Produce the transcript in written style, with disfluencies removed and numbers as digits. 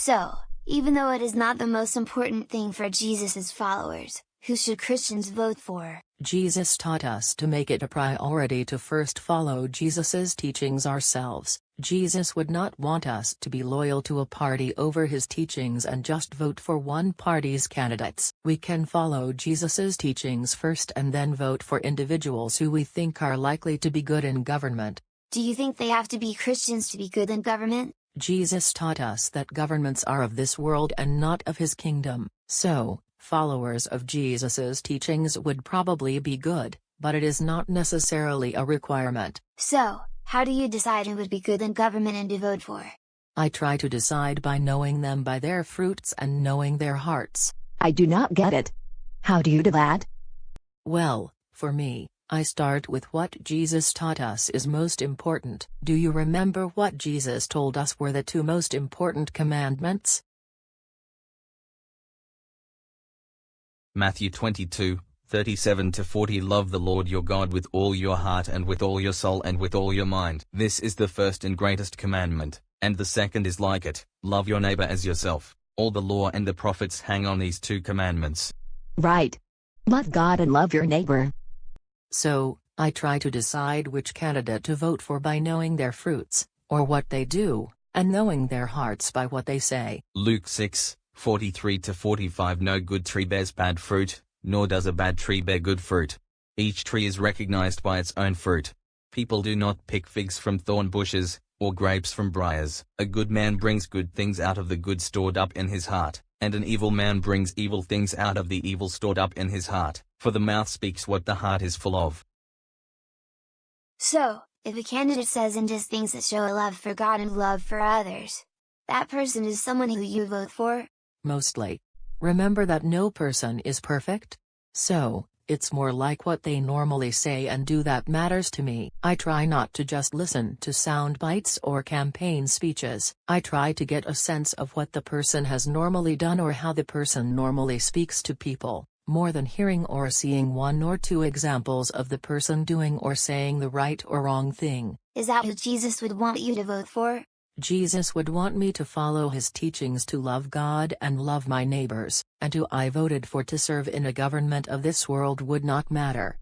So, even though it is not the most important thing for Jesus' followers, who should Christians vote for? Jesus taught us to make it a priority to first follow Jesus's teachings ourselves. Jesus would not want us to be loyal to a party over his teachings and just vote for one party's candidates. We can follow Jesus's teachings first and then vote for individuals who we think are likely to be good in government. Do you think they have to be Christians to be good in government? Jesus taught us that governments are of this world and not of his kingdom, so, followers of Jesus's teachings would probably be good, but it is not necessarily a requirement. So, how do you decide who would be good in government and to vote for? I try to decide by knowing them by their fruits and knowing their hearts. I do not get it. How do you do that? Well, for me, I start with what Jesus taught us is most important. Do you remember what Jesus told us were the two most important commandments? Matthew 22:37-40 Love the Lord your God with all your heart and with all your soul and with all your mind. This is the first and greatest commandment, and the second is like it, love your neighbor as yourself. All the law and the prophets hang on these two commandments. Right. Love God and love your neighbor. So, I try to decide which candidate to vote for by knowing their fruits, or what they do, and knowing their hearts by what they say. Luke 6:43-45 No good tree bears bad fruit, nor does a bad tree bear good fruit. Each tree is recognized by its own fruit. People do not pick figs from thorn bushes, or grapes from briars. A good man brings good things out of the good stored up in his heart, and an evil man brings evil things out of the evil stored up in his heart, for the mouth speaks what the heart is full of. So, if a candidate says and does things that show a love for God and love for others, that person is someone who you vote for? Mostly. Remember that no person is perfect? So, it's more like what they normally say and do that matters to me. I try not to just listen to sound bites or campaign speeches. I try to get a sense of what the person has normally done or how the person normally speaks to people, more than hearing or seeing one or two examples of the person doing or saying the right or wrong thing. Is that who Jesus would want you to vote for? Jesus would want me to follow his teachings to love God and love my neighbors, and who I voted for to serve in a government of this world would not matter.